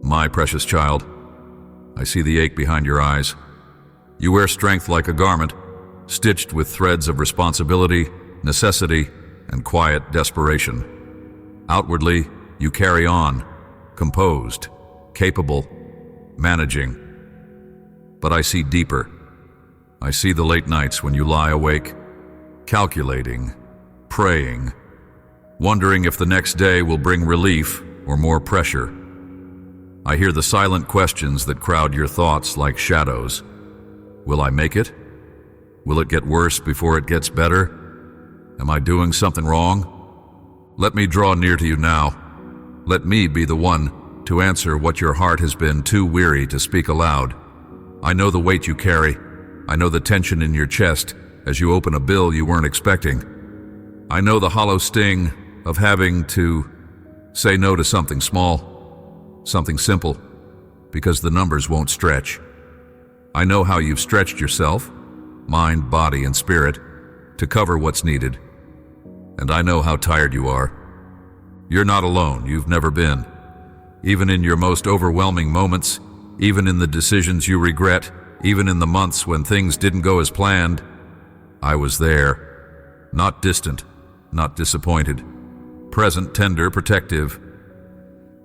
My precious child, I see the ache behind your eyes. You wear strength like a garment, stitched with threads of responsibility, necessity, and quiet desperation. Outwardly, you carry on, composed, capable, managing. But I see deeper. I see the late nights when you lie awake, calculating, praying, wondering if the next day will bring relief or more pressure. I hear the silent questions that crowd your thoughts like shadows. Will I make it? Will it get worse before it gets better? Am I doing something wrong? Let me draw near to you now. Let me be the one to answer what your heart has been too weary to speak aloud. I know the weight you carry. I know the tension in your chest as you open a bill you weren't expecting. I know the hollow sting of having to say no to something small, something simple, because the numbers won't stretch. I know how you've stretched yourself, mind, body, and spirit, to cover what's needed. And I know how tired you are. You're not alone, you've never been. Even in your most overwhelming moments, even in the decisions you regret, even in the months when things didn't go as planned, I was there. Not distant, not disappointed. Present, tender, protective.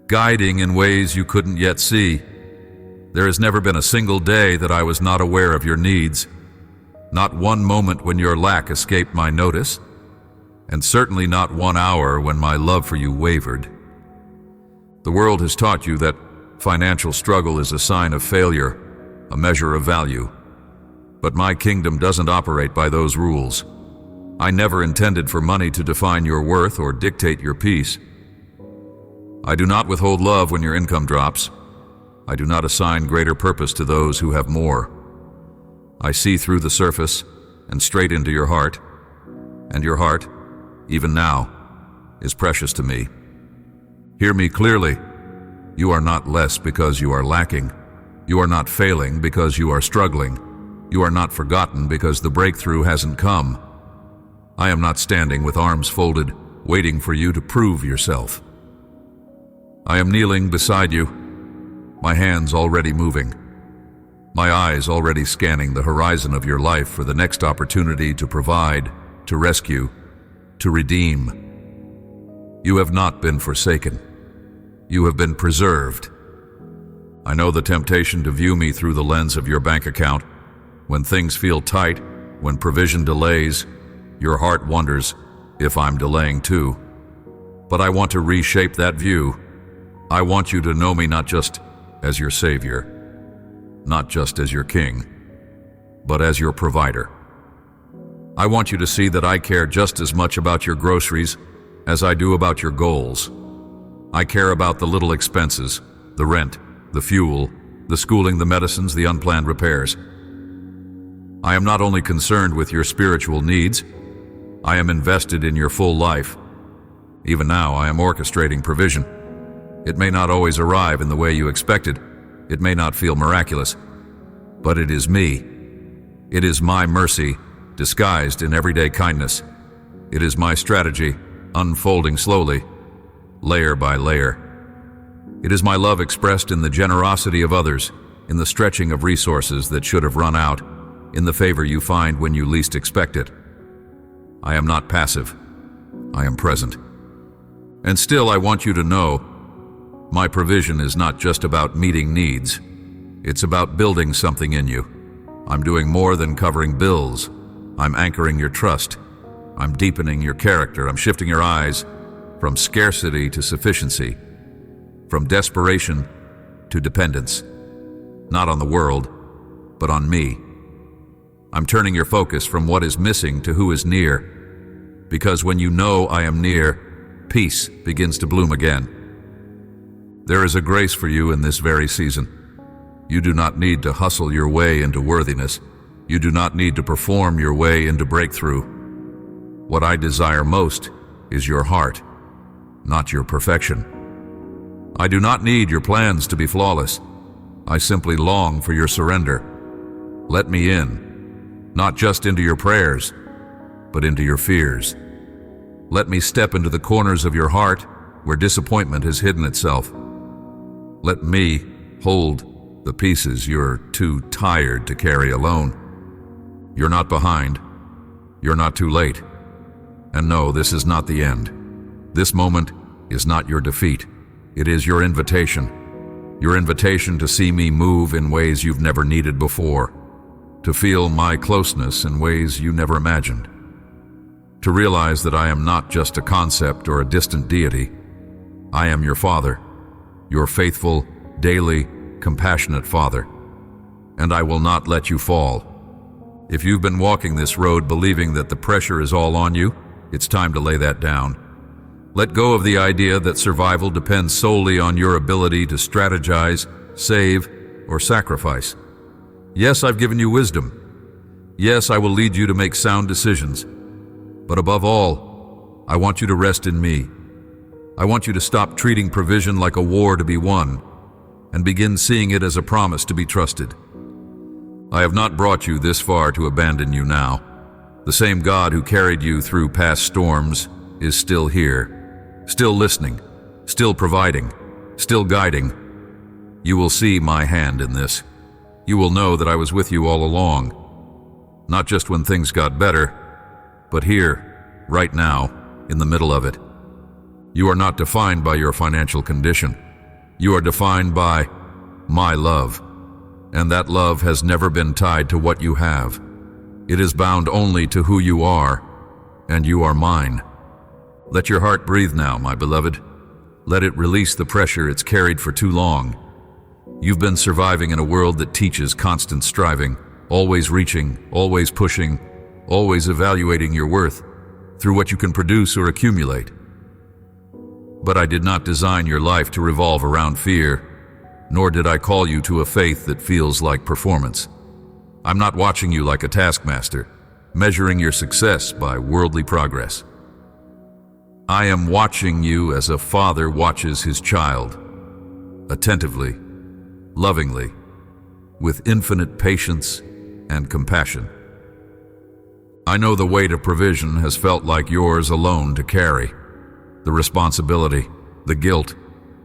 Guiding in ways you couldn't yet see. There has never been a single day that I was not aware of your needs. Not one moment when your lack escaped my notice. And certainly not 1 hour when my love for you wavered. The world has taught you that financial struggle is a sign of failure, a measure of value. But my kingdom doesn't operate by those rules. I never intended for money to define your worth or dictate your peace. I do not withhold love when your income drops. I do not assign greater purpose to those who have more. I see through the surface and straight into your heart. And your heart, even now, is precious to me. Hear me clearly. You are not less because you are lacking. You are not failing because you are struggling. You are not forgotten because the breakthrough hasn't come. I am not standing with arms folded, waiting for you to prove yourself. I am kneeling beside you, my hands already moving, my eyes already scanning the horizon of your life for the next opportunity to provide, to rescue, to redeem. You have not been forsaken. You have been preserved. I know the temptation to view me through the lens of your bank account. When things feel tight, when provision delays, your heart wonders if I'm delaying too. But I want to reshape that view. I want you to know me not just as your Savior, not just as your King, but as your provider. I want you to see that I care just as much about your groceries as I do about your goals. I care about the little expenses, the rent, the fuel, the schooling, the medicines, the unplanned repairs. I am not only concerned with your spiritual needs, I am invested in your full life. Even now, I am orchestrating provision. It may not always arrive in the way you expected. It may not feel miraculous. But it is me. It is my mercy, disguised in everyday kindness. It is my strategy, unfolding slowly, layer by layer. It is my love expressed in the generosity of others, in the stretching of resources that should have run out, in the favor you find when you least expect it. I am not passive. I am present. And still, I want you to know, my provision is not just about meeting needs. It's about building something in you. I'm doing more than covering bills. I'm anchoring your trust. I'm deepening your character. I'm shifting your eyes from scarcity to sufficiency, from desperation to dependence. Not on the world, but on me. I'm turning your focus from what is missing to who is near. Because when you know I am near, peace begins to bloom again. There is a grace for you in this very season. You do not need to hustle your way into worthiness. You do not need to perform your way into breakthrough. What I desire most is your heart, not your perfection. I do not need your plans to be flawless. I simply long for your surrender. Let me in, not just into your prayers, but into your fears. Let me step into the corners of your heart where disappointment has hidden itself. Let me hold the pieces you're too tired to carry alone. You're not behind. You're not too late. And no, this is not the end. This moment is not your defeat. It is your invitation. Your invitation to see me move in ways you've never needed before. To feel my closeness in ways you never imagined. To realize that I am not just a concept or a distant deity. I am your Father, your faithful, daily, compassionate Father. And I will not let you fall. If you've been walking this road believing that the pressure is all on you, it's time to lay that down. Let go of the idea that survival depends solely on your ability to strategize, save, or sacrifice. Yes, I've given you wisdom. Yes, I will lead you to make sound decisions. But above all, I want you to rest in me. I want you to stop treating provision like a war to be won, and begin seeing it as a promise to be trusted. I have not brought you this far to abandon you now. The same God who carried you through past storms is still here, still listening, still providing, still guiding. You will see my hand in this. You will know that I was with you all along, not just when things got better, but here, right now, in the middle of it. You are not defined by your financial condition. You are defined by my love, and that love has never been tied to what you have. It is bound only to who you are, and you are mine. Let your heart breathe now, my beloved. Let it release the pressure it's carried for too long. You've been surviving in a world that teaches constant striving, always reaching, always pushing, always evaluating your worth through what you can produce or accumulate. But I did not design your life to revolve around fear, nor did I call you to a faith that feels like performance. I'm not watching you like a taskmaster, measuring your success by worldly progress. I am watching you as a father watches his child, attentively, lovingly, with infinite patience and compassion. I know the weight of provision has felt like yours alone to carry. The responsibility, the guilt,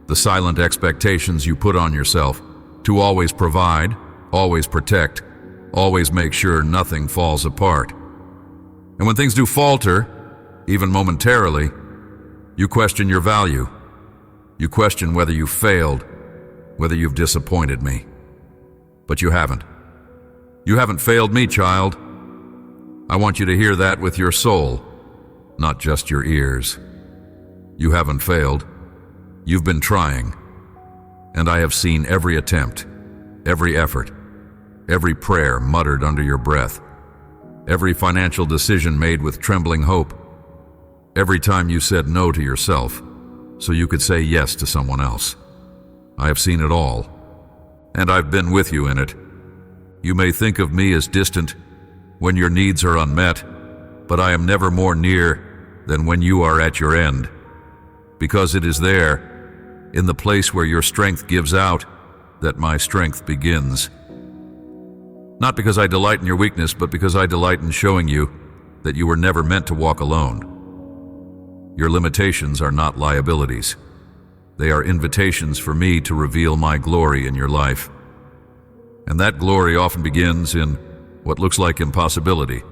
the silent expectations you put on yourself to always provide, always protect, always make sure nothing falls apart. And when things do falter, even momentarily, you question your value. You question whether you failed, whether you've disappointed me. But you haven't. You haven't failed me, child. I want you to hear that with your soul, not just your ears. You haven't failed. You've been trying. And I have seen every attempt, every effort, every prayer muttered under your breath, every financial decision made with trembling hope, every time you said no to yourself so you could say yes to someone else. I have seen it all, and I've been with you in it. You may think of me as distant when your needs are unmet, but I am never more near than when you are at your end, because it is there, in the place where your strength gives out, that my strength begins. Not because I delight in your weakness, but because I delight in showing you that you were never meant to walk alone. Your limitations are not liabilities. They are invitations for me to reveal my glory in your life. And that glory often begins in what looks like impossibility.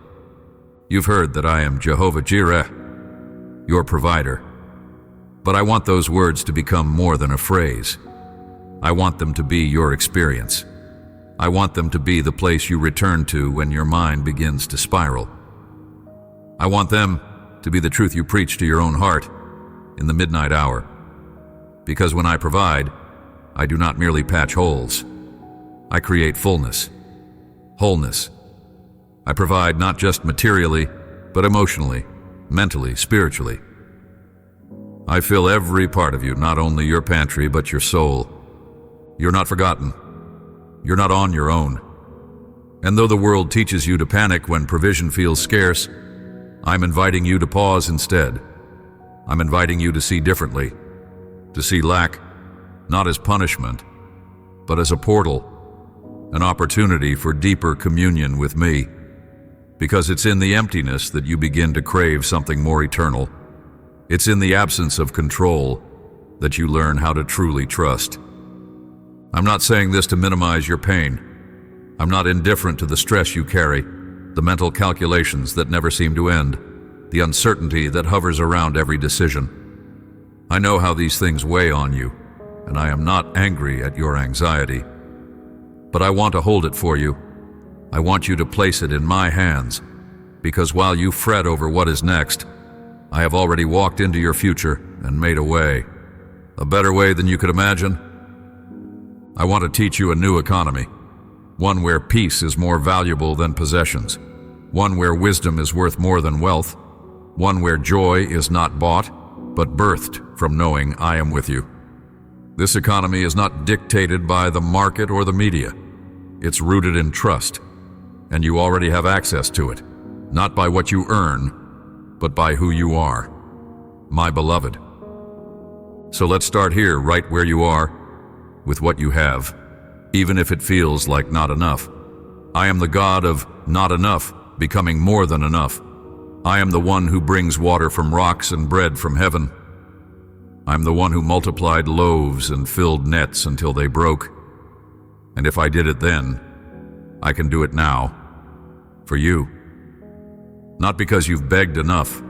You've heard that I am Jehovah Jireh, your provider. But I want those words to become more than a phrase. I want them to be your experience. I want them to be the place you return to when your mind begins to spiral. I want them to be the truth you preach to your own heart in the midnight hour. Because when I provide, I do not merely patch holes. I create fullness, wholeness. I provide not just materially, but emotionally, mentally, spiritually. I fill every part of you, not only your pantry, but your soul. You're not forgotten. You're not on your own. And though the world teaches you to panic when provision feels scarce, I'm inviting you to pause instead. I'm inviting you to see differently, to see lack not as punishment, but as a portal, an opportunity for deeper communion with me, because it's in the emptiness that you begin to crave something more eternal. It's in the absence of control that you learn how to truly trust. I'm not saying this to minimize your pain. I'm not indifferent to the stress you carry, the mental calculations that never seem to end, the uncertainty that hovers around every decision. I know how these things weigh on you, and I am not angry at your anxiety. But I want to hold it for you. I want you to place it in my hands, because while you fret over what is next, I have already walked into your future and made a way. A better way than you could imagine. I want to teach you a new economy, one where peace is more valuable than possessions, one where wisdom is worth more than wealth, one where joy is not bought, but birthed from knowing I am with you. This economy is not dictated by the market or the media. It's rooted in trust, and you already have access to it, not by what you earn, but by who you are, my beloved. So let's start here, right where you are, with what you have, even if it feels like not enough. I am the God of not enough becoming more than enough. I am the one who brings water from rocks and bread from heaven. I'm the one who multiplied loaves and filled nets until they broke. And if I did it then, I can do it now, for you. Not because you've begged enough,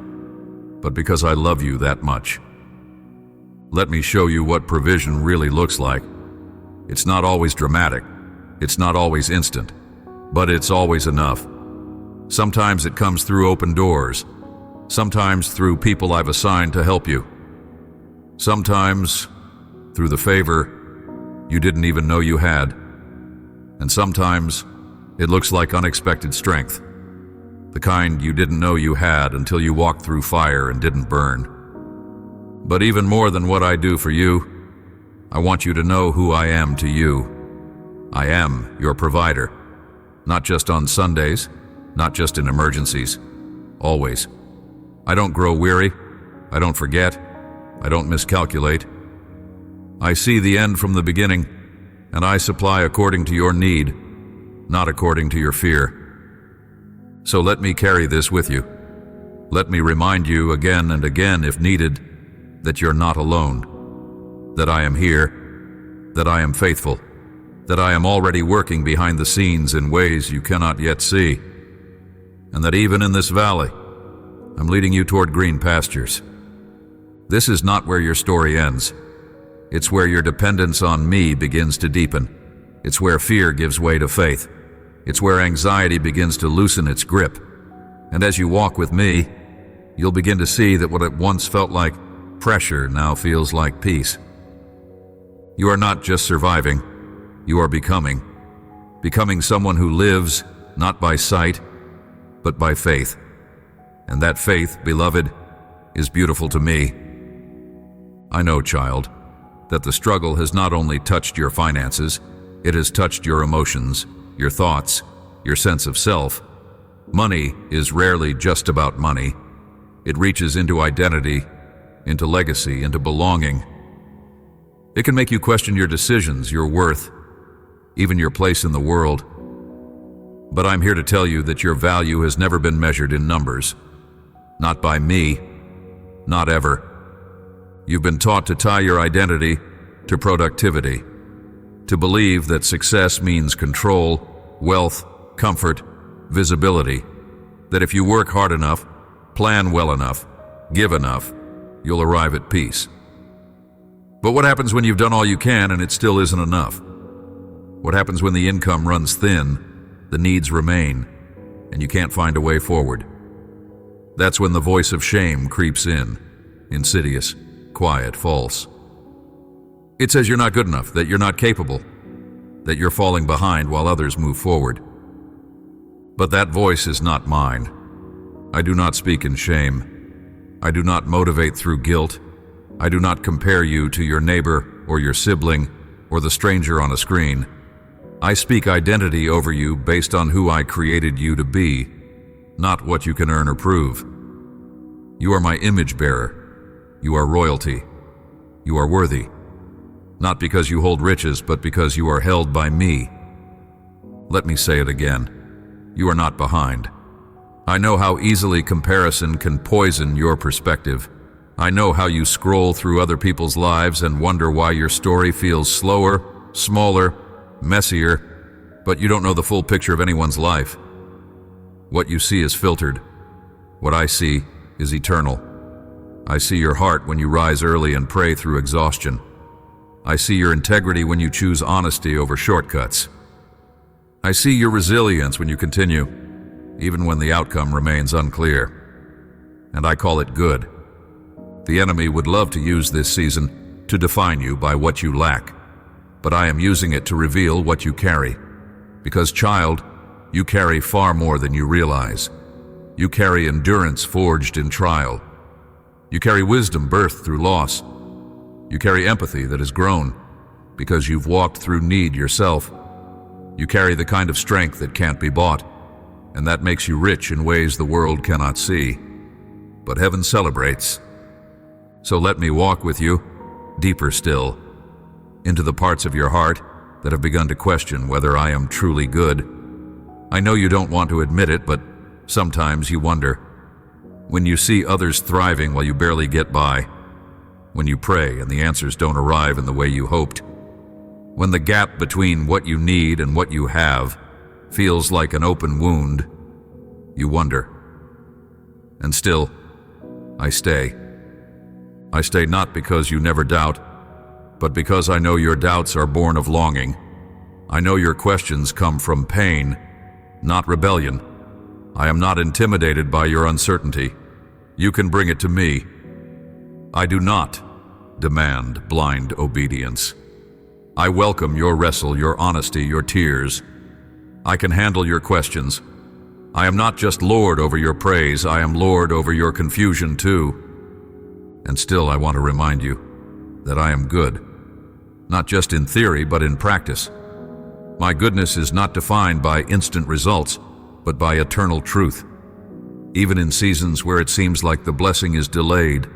but because I love you that much. Let me show you what provision really looks like. It's not always dramatic, it's not always instant, but it's always enough. Sometimes it comes through open doors, sometimes through people I've assigned to help you, sometimes through the favor you didn't even know you had, and sometimes it looks like unexpected strength, the kind you didn't know you had until you walked through fire and didn't burn. But even more than what I do for you, I want you to know who I am to you. I am your provider, not just on Sundays, not just in emergencies, always. I don't grow weary, I don't forget, I don't miscalculate. I see the end from the beginning, and I supply according to your need, not according to your fear. So let me carry this with you. Let me remind you again and again, if needed, that you're not alone. That I am here, that I am faithful, that I am already working behind the scenes in ways you cannot yet see, and that even in this valley, I'm leading you toward green pastures. This is not where your story ends. It's where your dependence on me begins to deepen. It's where fear gives way to faith. It's where anxiety begins to loosen its grip. And as you walk with me, you'll begin to see that what it once felt like pressure now feels like peace. You are not just surviving, you are becoming someone who lives not by sight, but by faith. And that faith, beloved, is beautiful to me. I know, child, that the struggle has not only touched your finances, it has touched your emotions, your thoughts, your sense of self. Money is rarely just about money. It reaches into identity, into legacy, into belonging. It can make you question your decisions, your worth, even your place in the world. But I'm here to tell you that your value has never been measured in numbers. Not by me, not ever. You've been taught to tie your identity to productivity, to believe that success means control, wealth, comfort, visibility, that if you work hard enough, plan well enough, give enough, you'll arrive at peace. But what happens when you've done all you can and it still isn't enough? What happens when the income runs thin, the needs remain, and you can't find a way forward? That's when the voice of shame creeps in, insidious, quiet, false. It says you're not good enough, that you're not capable, that you're falling behind while others move forward. But that voice is not mine. I do not speak in shame. I do not motivate through guilt. I do not compare you to your neighbor or your sibling or the stranger on a screen. I speak identity over you based on who I created you to be, not what you can earn or prove. You are my image bearer. You are royalty. You are worthy. Not because you hold riches, but because you are held by me. Let me say it again. You are not behind. I know how easily comparison can poison your perspective. I know how you scroll through other people's lives and wonder why your story feels slower, smaller, messier, but you don't know the full picture of anyone's life. What you see is filtered. What I see is eternal. I see your heart when you rise early and pray through exhaustion. I see your integrity when you choose honesty over shortcuts. I see your resilience when you continue, even when the outcome remains unclear. And I call it good. The enemy would love to use this season to define you by what you lack, but I am using it to reveal what you carry. Because, child, you carry far more than you realize. You carry endurance forged in trial. You carry wisdom birthed through loss. You carry empathy that has grown because you've walked through need yourself. You carry the kind of strength that can't be bought, and that makes you rich in ways the world cannot see. But heaven celebrates. So let me walk with you, deeper still, into the parts of your heart that have begun to question whether I am truly good. I know you don't want to admit it, but sometimes you wonder. When you see others thriving while you barely get by, when you pray and the answers don't arrive in the way you hoped, when the gap between what you need and what you have feels like an open wound, you wonder. And still, I stay. I stay not because you never doubt, but because I know your doubts are born of longing. I know your questions come from pain, not rebellion. I am not intimidated by your uncertainty. You can bring it to me. I do not demand blind obedience. I welcome your wrestle, your honesty, your tears. I can handle your questions. I am not just Lord over your praise, I am Lord over your confusion too. And still I want to remind you that I am good, not just in theory, but in practice. My goodness is not defined by instant results, but by eternal truth. Even in seasons where it seems like the blessing is delayed,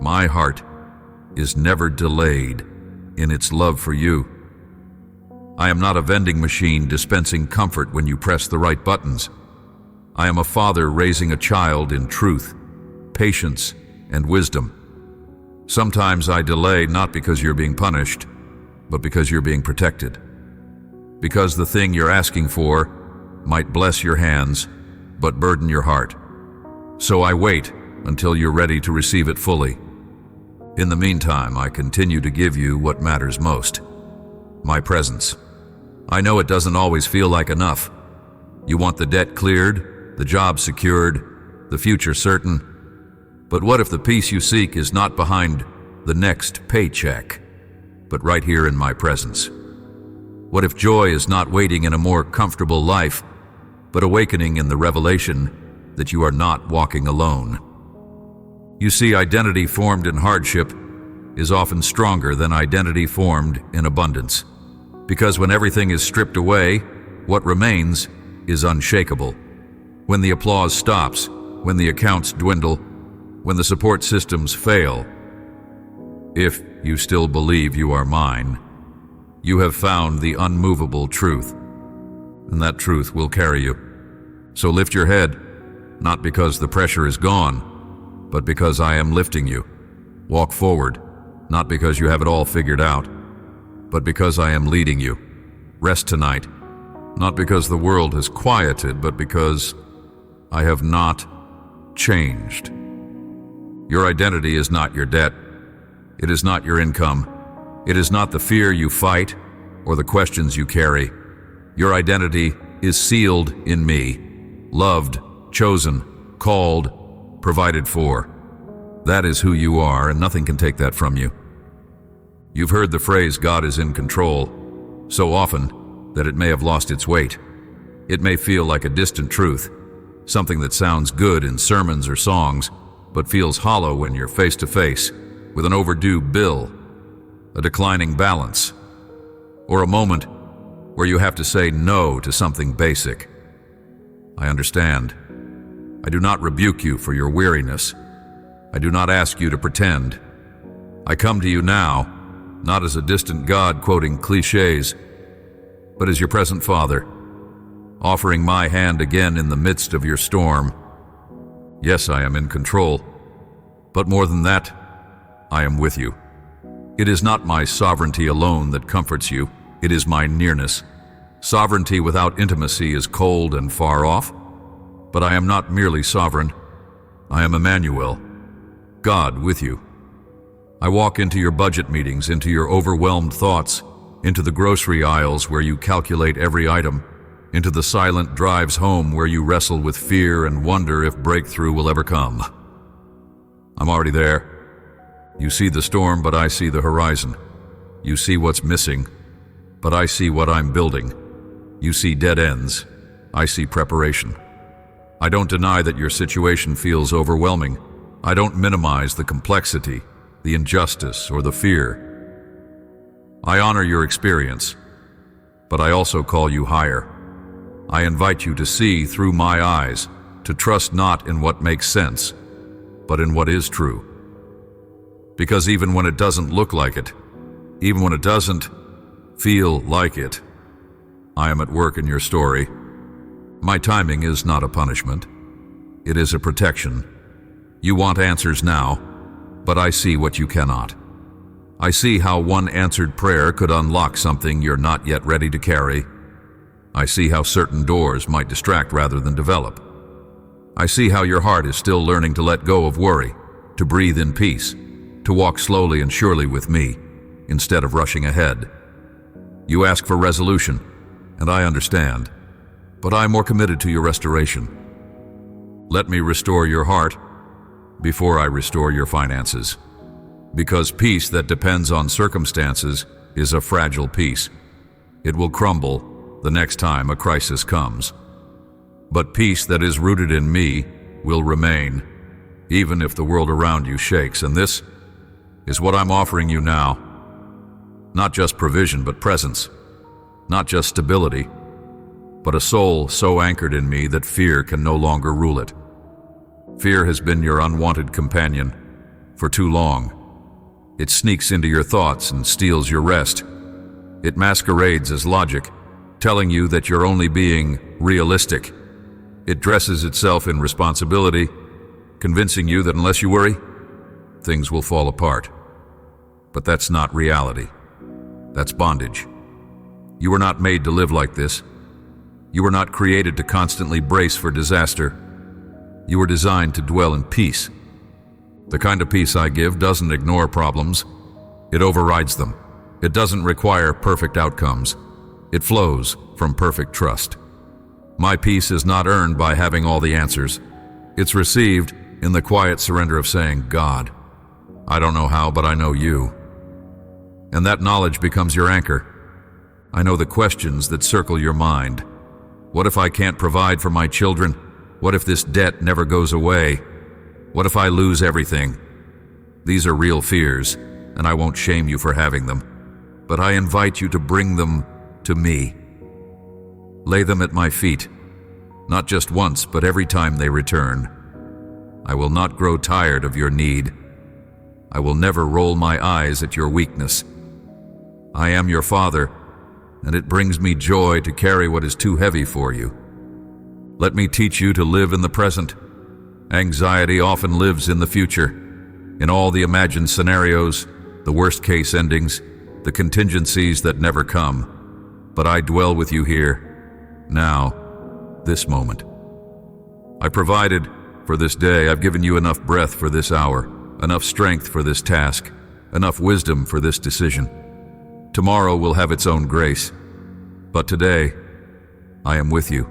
my heart is never delayed in its love for you. I am not a vending machine dispensing comfort when you press the right buttons. I am a father raising a child in truth, patience, and wisdom. Sometimes I delay not because you're being punished, but because you're being protected. Because the thing you're asking for might bless your hands, but burden your heart. So I wait until you're ready to receive it fully. In the meantime, I continue to give you what matters most: my presence. I know it doesn't always feel like enough. You want the debt cleared, the job secured, the future certain. But what if the peace you seek is not behind the next paycheck, but right here in my presence? What if joy is not waiting in a more comfortable life, but awakening in the revelation that you are not walking alone? You see, identity formed in hardship is often stronger than identity formed in abundance, because when everything is stripped away, what remains is unshakable. When the applause stops, when the accounts dwindle, when the support systems fail, if you still believe you are mine, you have found the unmovable truth, and that truth will carry you. So lift your head, not because the pressure is gone, but because I am lifting you. Walk forward, not because you have it all figured out, but because I am leading you. Rest tonight, not because the world has quieted, but because I have not changed. Your identity is not your debt. It is not your income. It is not the fear you fight or the questions you carry. Your identity is sealed in me, loved, chosen, called, provided for. That is who you are, and nothing can take that from you. You've heard the phrase, God is in control, so often that it may have lost its weight. It may feel like a distant truth, something that sounds good in sermons or songs, but feels hollow when you're face to face with an overdue bill, a declining balance, or a moment where you have to say no to something basic. I understand. I do not rebuke you for your weariness. I do not ask you to pretend. I come to you now, not as a distant God quoting cliches, but as your present Father, offering my hand again in the midst of your storm. Yes, I am in control, but more than that, I am with you. It is not my sovereignty alone that comforts you, it is my nearness. Sovereignty without intimacy is cold and far off. But I am not merely sovereign. I am Emmanuel, God with you. I walk into your budget meetings, into your overwhelmed thoughts, into the grocery aisles where you calculate every item, into the silent drives home where you wrestle with fear and wonder if breakthrough will ever come. I'm already there. You see the storm, but I see the horizon. You see what's missing, but I see what I'm building. You see dead ends. I see preparation. I don't deny that your situation feels overwhelming. I don't minimize the complexity, the injustice, or the fear. I honor your experience, but I also call you higher. I invite you to see through my eyes, to trust not in what makes sense, but in what is true. Because even when it doesn't look like it, even when it doesn't feel like it, I am at work in your story. My timing is not a punishment. It is a protection. You want answers now, but I see what you cannot. I see how one answered prayer could unlock something you're not yet ready to carry. I see how certain doors might distract rather than develop. I see how your heart is still learning to let go of worry, to breathe in peace, to walk slowly and surely with me, instead of rushing ahead. You ask for resolution, and I understand, but I'm more committed to your restoration. Let me restore your heart before I restore your finances. Because peace that depends on circumstances is a fragile peace. It will crumble the next time a crisis comes. But peace that is rooted in me will remain, even if the world around you shakes. And this is what I'm offering you now. Not just provision, but presence. Not just stability, but a soul so anchored in me that fear can no longer rule it. Fear has been your unwanted companion for too long. It sneaks into your thoughts and steals your rest. It masquerades as logic, telling you that you're only being realistic. It dresses itself in responsibility, convincing you that unless you worry, things will fall apart. But that's not reality. That's bondage. You were not made to live like this. You were not created to constantly brace for disaster. You were designed to dwell in peace. The kind of peace I give doesn't ignore problems. It overrides them. It doesn't require perfect outcomes. It flows from perfect trust. My peace is not earned by having all the answers. It's received in the quiet surrender of saying, God, I don't know how, but I know you. And that knowledge becomes your anchor. I know the questions that circle your mind. What if I can't provide for my children? What if this debt never goes away? What if I lose everything? These are real fears, and I won't shame you for having them. But I invite you to bring them to me. Lay them at my feet, not just once, but every time they return. I will not grow tired of your need. I will never roll my eyes at your weakness. I am your Father, and it brings me joy to carry what is too heavy for you. Let me teach you to live in the present. Anxiety often lives in the future, in all the imagined scenarios, the worst-case endings, the contingencies that never come. But I dwell with you here, now, this moment. I provided for this day. I've given you enough breath for this hour, enough strength for this task, enough wisdom for this decision. Tomorrow will have its own grace, but today I am with you.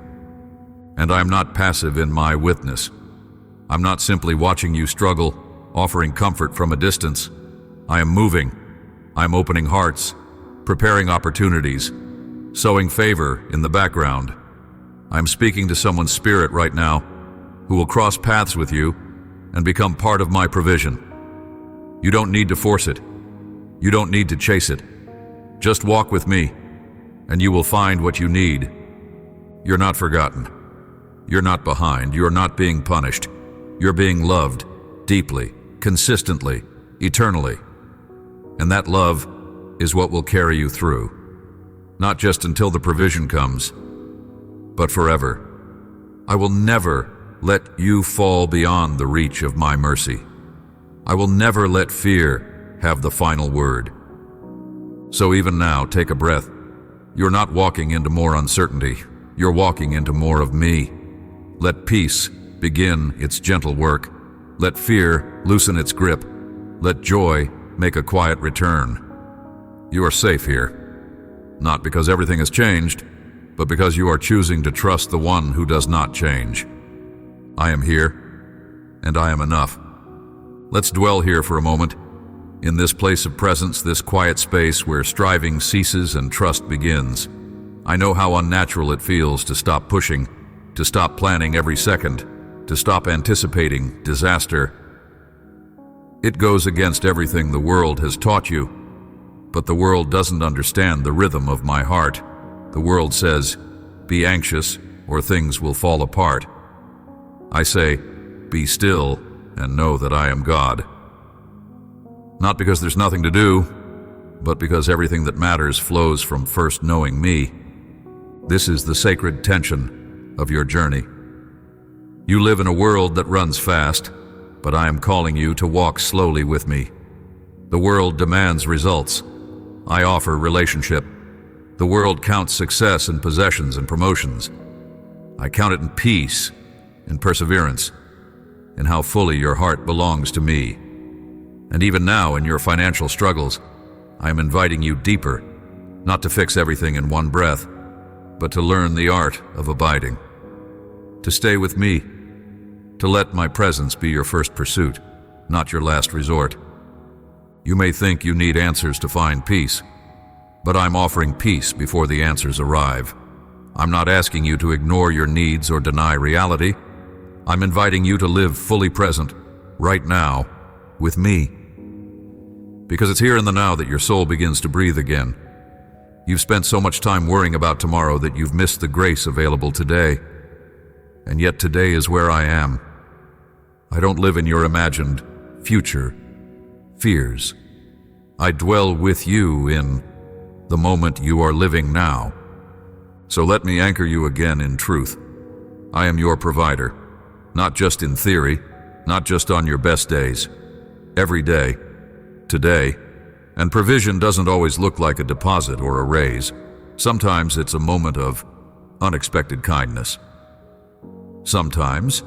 And I am not passive in my witness. I'm not simply watching you struggle, offering comfort from a distance. I am moving. I'm opening hearts, preparing opportunities, sowing favor in the background. I'm speaking to someone's spirit right now who will cross paths with you and become part of my provision. You don't need to force it. You don't need to chase it. Just walk with me, and you will find what you need. You're not forgotten. You're not behind. You're not being punished. You're being loved deeply, consistently, eternally. And that love is what will carry you through. Not just until the provision comes, but forever. I will never let you fall beyond the reach of my mercy. I will never let fear have the final word. So even now, take a breath, You're not walking into more uncertainty. You're walking into more of me. Let peace begin its gentle work. Let fear loosen its grip. Let joy make a quiet return. You are safe here, not because everything has changed, but because you are choosing to trust the one who does not change. I am here, and I am enough. Let's dwell here for a moment, in this place of presence, this quiet space where striving ceases and trust begins. I know how unnatural it feels to stop pushing, to stop planning every second, to stop anticipating disaster. It goes against everything the world has taught you, but the world doesn't understand the rhythm of my heart. The world says, be anxious or things will fall apart. I say, be still and know that I am God. Not because there's nothing to do, but because everything that matters flows from first knowing me. This is the sacred tension of your journey. You live in a world that runs fast, but I am calling you to walk slowly with me. The world demands results. I offer relationship. The world counts success in possessions and promotions. I count it in peace, in perseverance, in how fully your heart belongs to me. And even now, in your financial struggles, I am inviting you deeper, not to fix everything in one breath, but to learn the art of abiding, to stay with me, to let my presence be your first pursuit, not your last resort. You may think you need answers to find peace, but I'm offering peace before the answers arrive. I'm not asking you to ignore your needs or deny reality. I'm inviting you to live fully present, right now, with me. Because it's here in the now that your soul begins to breathe again. You've spent so much time worrying about tomorrow that you've missed the grace available today. And yet today is where I am. I don't live in your imagined future fears. I dwell with you in the moment you are living now. So let me anchor you again in truth. I am your provider, not just in theory, not just on your best days. Every day, today, and provision doesn't always look like a deposit or a raise. Sometimes it's a moment of unexpected kindness. Sometimes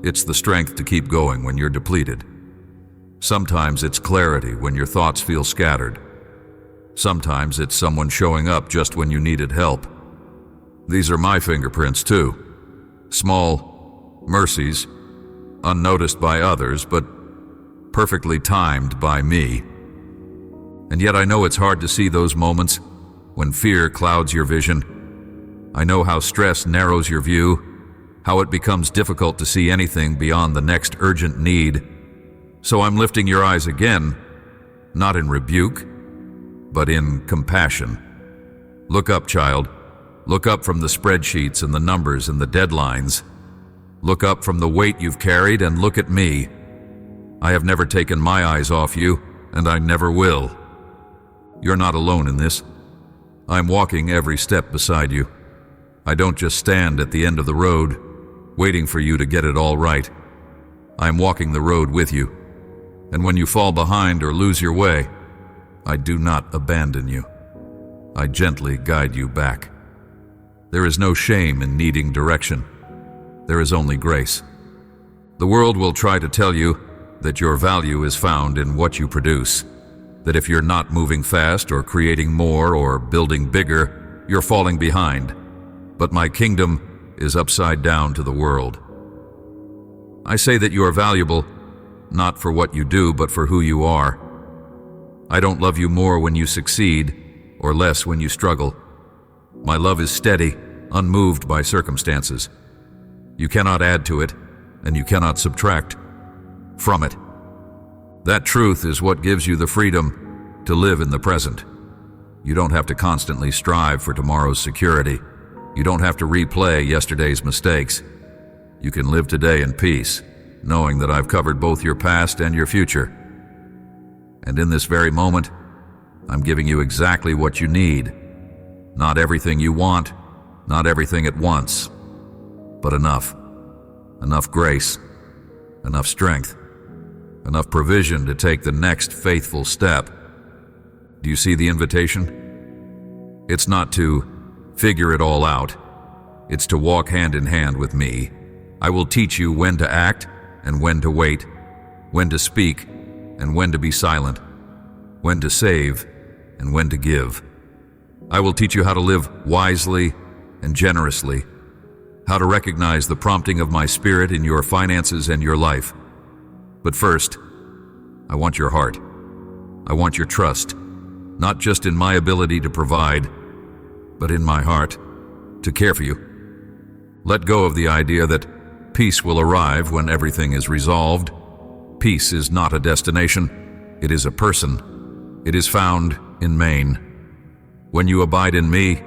it's the strength to keep going when you're depleted. Sometimes it's clarity when your thoughts feel scattered. Sometimes it's someone showing up just when you needed help. These are my fingerprints too. Small mercies, unnoticed by others, but perfectly timed by me. And yet I know it's hard to see those moments when fear clouds your vision. I know how stress narrows your view, how it becomes difficult to see anything beyond the next urgent need. So I'm lifting your eyes again, not in rebuke, but in compassion. Look up, child. Look up from the spreadsheets and the numbers and the deadlines. Look up from the weight you've carried and look at me. I have never taken my eyes off you, and I never will. You're not alone in this. I'm walking every step beside you. I don't just stand at the end of the road, waiting for you to get it all right. I'm walking the road with you. And when you fall behind or lose your way, I do not abandon you. I gently guide you back. There is no shame in needing direction. There is only grace. The world will try to tell you that your value is found in what you produce, that if you're not moving fast or creating more or building bigger, you're falling behind. But my kingdom is upside down to the world. I say that you are valuable, not for what you do, but for who you are. I don't love you more when you succeed, or less when you struggle. My love is steady, unmoved by circumstances. You cannot add to it, and you cannot subtract from it. That truth is what gives you the freedom to live in the present. You don't have to constantly strive for tomorrow's security. You don't have to replay yesterday's mistakes. You can live today in peace, knowing that I've covered both your past and your future. And in this very moment, I'm giving you exactly what you need. Not everything you want, not everything at once, but enough. Enough grace, enough strength, enough provision to take the next faithful step. Do you see the invitation? It's not to figure it all out. It's to walk hand in hand with me. I will teach you when to act and when to wait, when to speak and when to be silent, when to save and when to give. I will teach you how to live wisely and generously, how to recognize the prompting of my spirit in your finances and your life. But first, I want your heart. I want your trust, not just in my ability to provide, but in my heart to care for you. Let go of the idea that peace will arrive when everything is resolved. Peace is not a destination, it is a person. It is found in Maine. When you abide in me,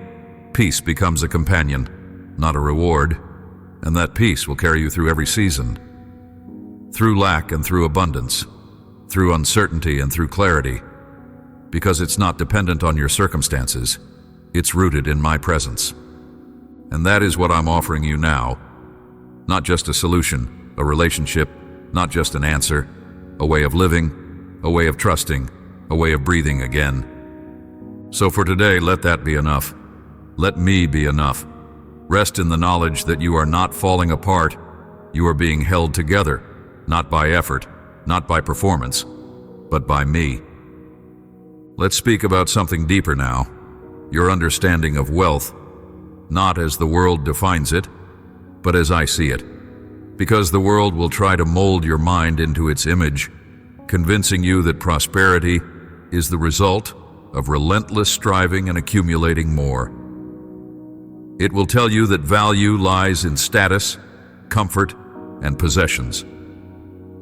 peace becomes a companion, not a reward, and that peace will carry you through every season, through lack and through abundance, through uncertainty and through clarity, because it's not dependent on your circumstances, it's rooted in my presence. And that is what I'm offering you now. Not just a solution, a relationship, not just an answer, a way of living, a way of trusting, a way of breathing again. So for today, let that be enough. Let me be enough. Rest in the knowledge that you are not falling apart. You are being held together, not by effort, not by performance, but by me. Let's speak about something deeper now. Your understanding of wealth, not as the world defines it, but as I see it. Because the world will try to mold your mind into its image, convincing you that prosperity is the result of relentless striving and accumulating more. It will tell you that value lies in status, comfort, and possessions.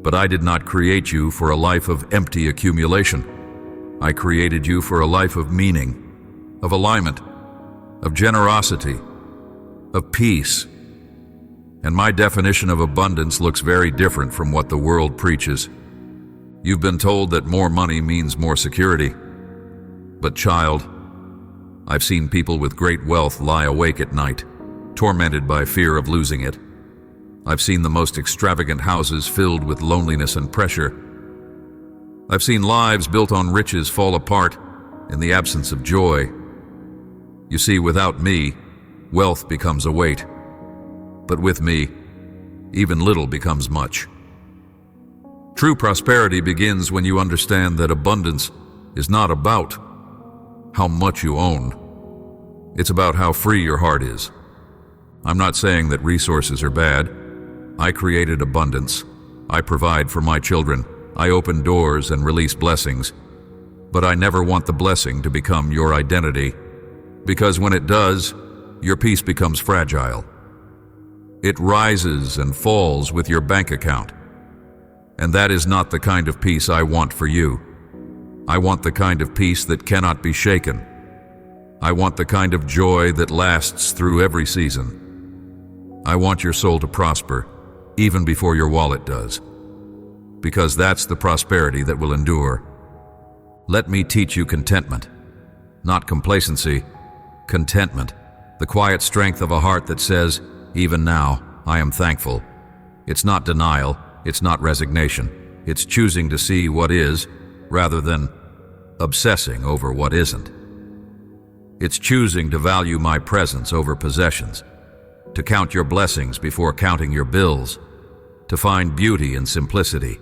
But I did not create you for a life of empty accumulation. I created you for a life of meaning, of alignment, of generosity, of peace. And my definition of abundance looks very different from what the world preaches. You've been told that more money means more security. But child, I've seen people with great wealth lie awake at night, tormented by fear of losing it. I've seen the most extravagant houses filled with loneliness and pressure. I've seen lives built on riches fall apart in the absence of joy. You see, without me, wealth becomes a weight. But with me, even little becomes much. True prosperity begins when you understand that abundance is not about how much you own. It's about how free your heart is. I'm not saying that resources are bad. I created abundance. I provide for my children. I open doors and release blessings. But I never want the blessing to become your identity, because when it does, your peace becomes fragile. It rises and falls with your bank account. And that is not the kind of peace I want for you. I want the kind of peace that cannot be shaken. I want the kind of joy that lasts through every season. I want your soul to prosper, even before your wallet does. Because that's the prosperity that will endure. Let me teach you contentment. Not complacency, contentment. The quiet strength of a heart that says, even now, I am thankful. It's not denial, it's not resignation. It's choosing to see what is, rather than obsessing over what isn't. It's choosing to value my presence over possessions, to count your blessings before counting your bills, to find beauty in simplicity.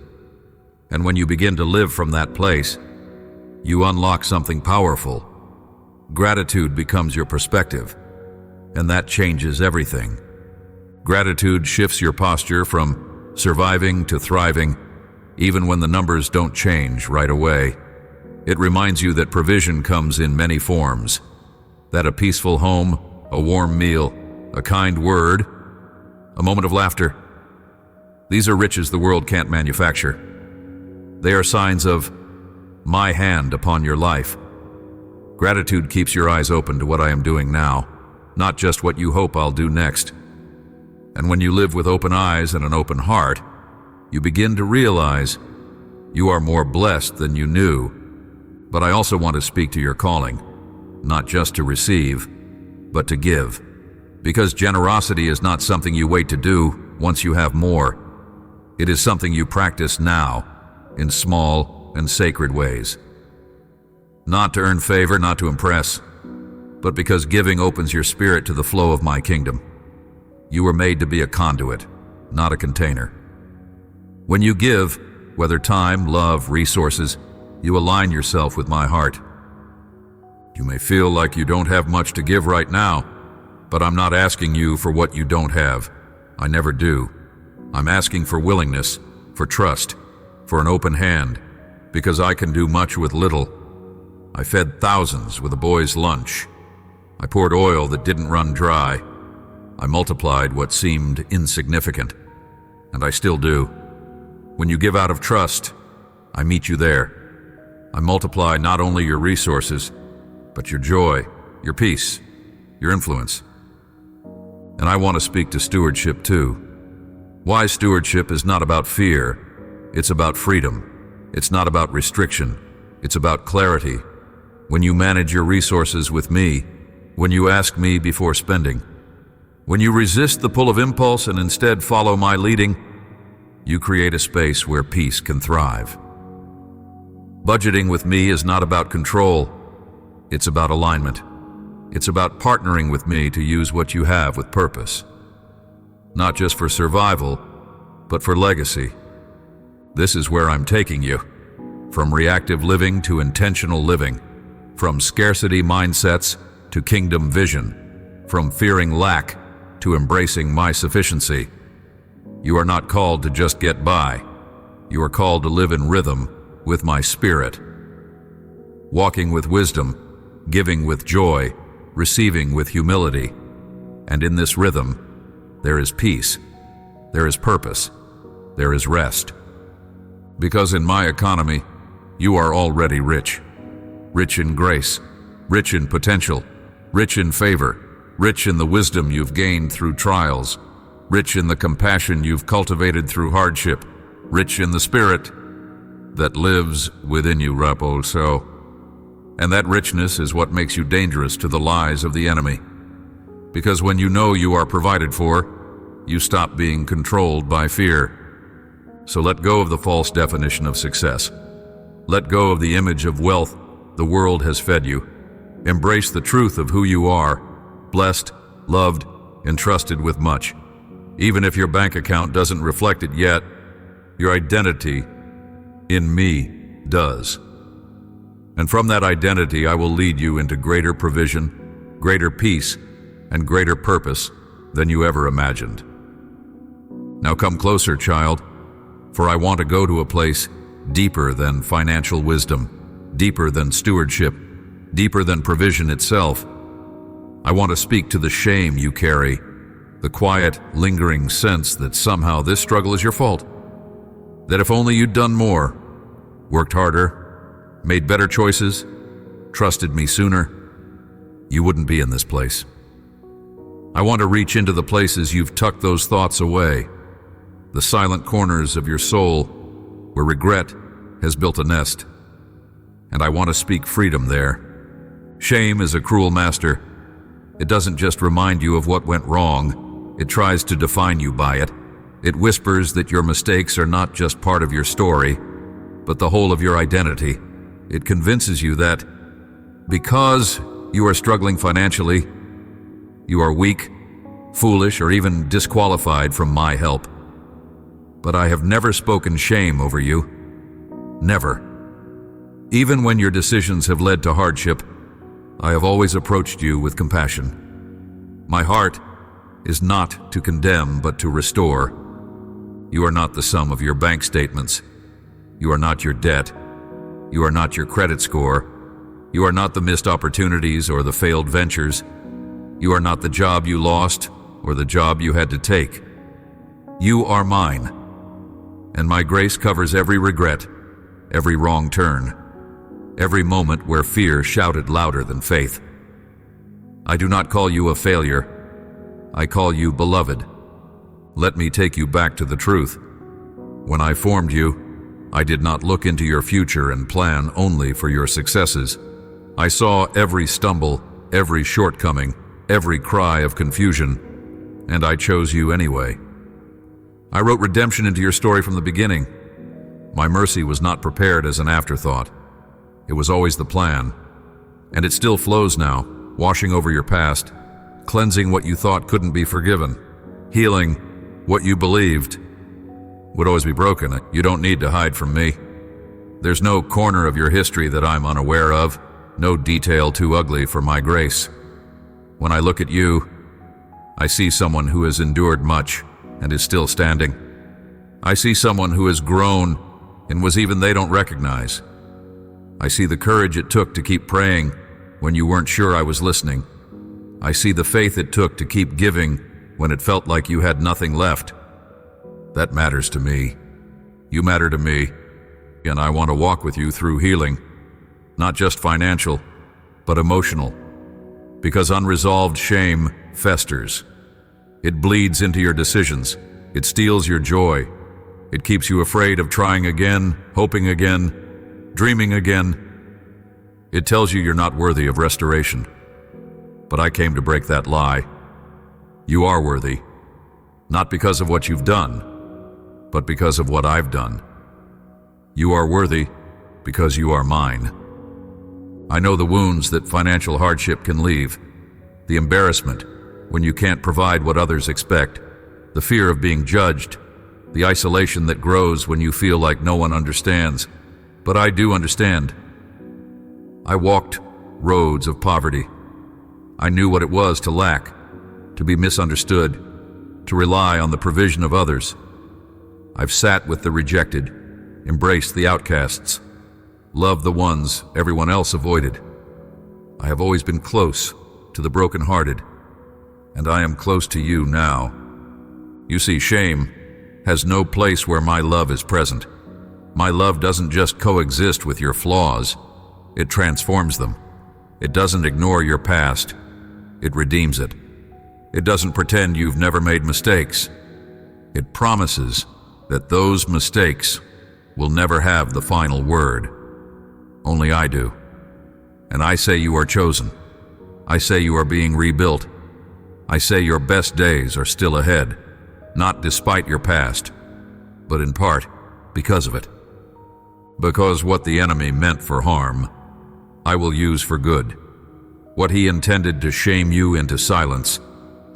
And when you begin to live from that place, you unlock something powerful. Gratitude becomes your perspective, and that changes everything. Gratitude shifts your posture from surviving to thriving, even when the numbers don't change right away. It reminds you that provision comes in many forms, that a peaceful home, a warm meal, a kind word, a moment of laughter, these are riches the world can't manufacture. They are signs of my hand upon your life. Gratitude keeps your eyes open to what I am doing now, not just what you hope I'll do next. And when you live with open eyes and an open heart, you begin to realize you are more blessed than you knew. But I also want to speak to your calling, not just to receive, but to give. Because generosity is not something you wait to do once you have more. It is something you practice now, in small and sacred ways. Not to earn favor, not to impress, but because giving opens your spirit to the flow of my kingdom. You were made to be a conduit, not a container. When you give, whether time, love, resources, you align yourself with my heart. You may feel like you don't have much to give right now, but I'm not asking you for what you don't have. I never do. I'm asking for willingness, for trust, for an open hand, because I can do much with little. I fed thousands with a boy's lunch. I poured oil that didn't run dry. I multiplied what seemed insignificant, and I still do. When you give out of trust, I meet you there. I multiply not only your resources, but your joy, your peace, your influence. And I want to speak to stewardship too. Wise stewardship is not about fear, it's about freedom. It's not about restriction, it's about clarity. When you manage your resources with me, when you ask me before spending, when you resist the pull of impulse and instead follow my leading, you create a space where peace can thrive. Budgeting with me is not about control, it's about alignment. It's about partnering with me to use what you have with purpose. Not just for survival, but for legacy. This is where I'm taking you. From reactive living to intentional living. From scarcity mindsets to kingdom vision. From fearing lack to embracing my sufficiency. You are not called to just get by. You are called to live in rhythm with my spirit. Walking with wisdom, giving with joy, receiving with humility. And in this rhythm, there is peace, there is purpose, there is rest. Because in my economy, you are already rich. Rich in grace, rich in potential, rich in favor, rich in the wisdom you've gained through trials, rich in the compassion you've cultivated through hardship, rich in the spirit that lives within you, Raposo. And that richness is what makes you dangerous to the lies of the enemy. Because when you know you are provided for, you stop being controlled by fear. So let go of the false definition of success. Let go of the image of wealth the world has fed you. Embrace the truth of who you are, blessed, loved, entrusted with much. Even if your bank account doesn't reflect it yet, your identity in me does. And from that identity, I will lead you into greater provision, greater peace, and greater purpose than you ever imagined. Now come closer, child, for I want to go to a place deeper than financial wisdom, deeper than stewardship, deeper than provision itself. I want to speak to the shame you carry, the quiet, lingering sense that somehow this struggle is your fault. That if only you'd done more, worked harder, made better choices, trusted me sooner, you wouldn't be in this place. I want to reach into the places you've tucked those thoughts away, the silent corners of your soul where regret has built a nest. And I want to speak freedom there. Shame is a cruel master. It doesn't just remind you of what went wrong, it tries to define you by it. It whispers that your mistakes are not just part of your story, but the whole of your identity. It convinces you that because you are struggling financially, you are weak, foolish, or even disqualified from my help. But I have never spoken shame over you. Never. Even when your decisions have led to hardship, I have always approached you with compassion. My heart is not to condemn, but to restore. You are not the sum of your bank statements. You are not your debt. You are not your credit score. You are not the missed opportunities or the failed ventures. You are not the job you lost or the job you had to take. You are mine, and my grace covers every regret, every wrong turn, every moment where fear shouted louder than faith. I do not call you a failure. I call you beloved. Let me take you back to the truth. When I formed you, I did not look into your future and plan only for your successes. I saw every stumble, every shortcoming, every cry of confusion, and I chose you anyway. I wrote redemption into your story from the beginning. My mercy was not prepared as an afterthought. It was always the plan, and it still flows now, washing over your past, cleansing what you thought couldn't be forgiven, healing what you believed would always be broken. You don't need to hide from me. There's no corner of your history that I'm unaware of, no detail too ugly for my grace. When I look at you, I see someone who has endured much and is still standing. I see someone who has grown in ways even they don't recognize. I see the courage it took to keep praying when you weren't sure I was listening. I see the faith it took to keep giving when it felt like you had nothing left. That matters to me. You matter to me, and I want to walk with you through healing, not just financial, but emotional, because unresolved shame festers. It bleeds into your decisions. It steals your joy. It keeps you afraid of trying again, hoping again, dreaming again. It tells you you're not worthy of restoration. But I came to break that lie. You are worthy, not because of what you've done, but because of what I've done. You are worthy because you are mine. I know the wounds that financial hardship can leave, the embarrassment when you can't provide what others expect, the fear of being judged, the isolation that grows when you feel like no one understands. But I do understand. I walked roads of poverty. I knew what it was to lack, to be misunderstood, to rely on the provision of others. I've sat with the rejected, embraced the outcasts, loved the ones everyone else avoided. I have always been close to the brokenhearted, and I am close to you now. You see, shame has no place where my love is present. My love doesn't just coexist with your flaws, it transforms them. It doesn't ignore your past, it redeems it. It doesn't pretend you've never made mistakes. It promises that those mistakes will never have the final word. Only I do. And I say you are chosen. I say you are being rebuilt. I say your best days are still ahead, not despite your past, but in part because of it. Because what the enemy meant for harm, I will use for good. What he intended to shame you into silence,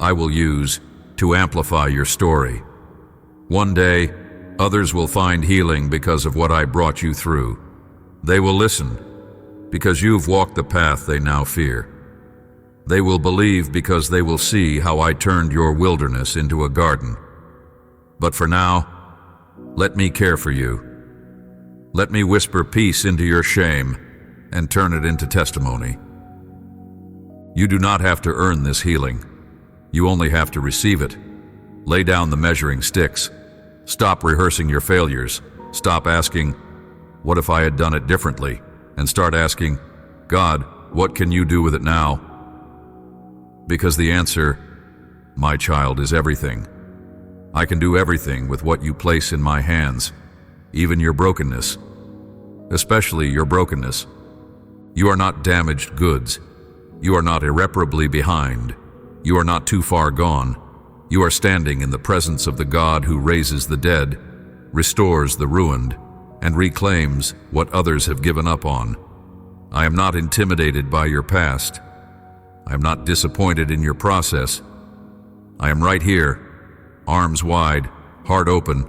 I will use to amplify your story. One day, others will find healing because of what I brought you through. They will listen because you've walked the path they now fear. They will believe because they will see how I turned your wilderness into a garden. But for now, let me care for you. Let me whisper peace into your shame and turn it into testimony. You do not have to earn this healing. You only have to receive it. Lay down the measuring sticks. Stop rehearsing your failures. Stop asking, what if I had done it differently? And start asking, God, what can you do with it now? Because the answer, my child, is everything. I can do everything with what you place in my hands, even your brokenness, especially your brokenness. You are not damaged goods. You are not irreparably behind. You are not too far gone. You are standing in the presence of the God who raises the dead, restores the ruined, and reclaims what others have given up on. I am not intimidated by your past. I am not disappointed in your process. I am right here, arms wide, heart open,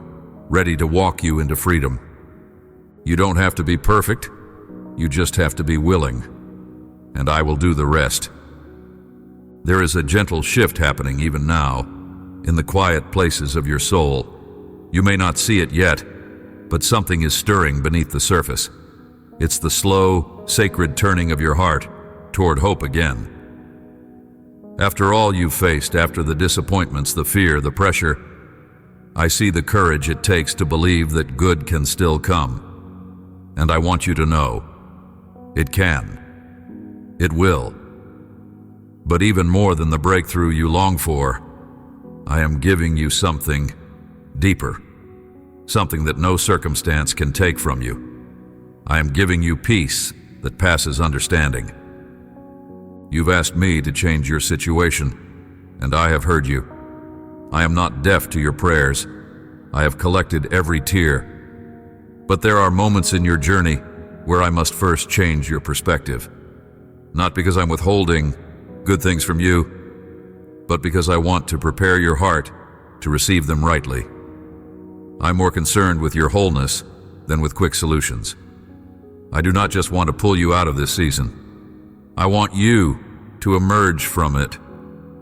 ready to walk you into freedom. You don't have to be perfect. You just have to be willing, and I will do the rest. There is a gentle shift happening even now, in the quiet places of your soul. You may not see it yet, but something is stirring beneath the surface. It's the slow, sacred turning of your heart toward hope again. After all you've faced, after the disappointments, the fear, the pressure, I see the courage it takes to believe that good can still come. And I want you to know, it can. It will. But even more than the breakthrough you long for, I am giving you something deeper, something that no circumstance can take from you. I am giving you peace that passes understanding. You've asked me to change your situation, and I have heard you. I am not deaf to your prayers. I have collected every tear. But there are moments in your journey where I must first change your perspective. Not because I'm withholding, good things from you, but because I want to prepare your heart to receive them rightly. I'm more concerned with your wholeness than with quick solutions. I do not just want to pull you out of this season. I want you to emerge from it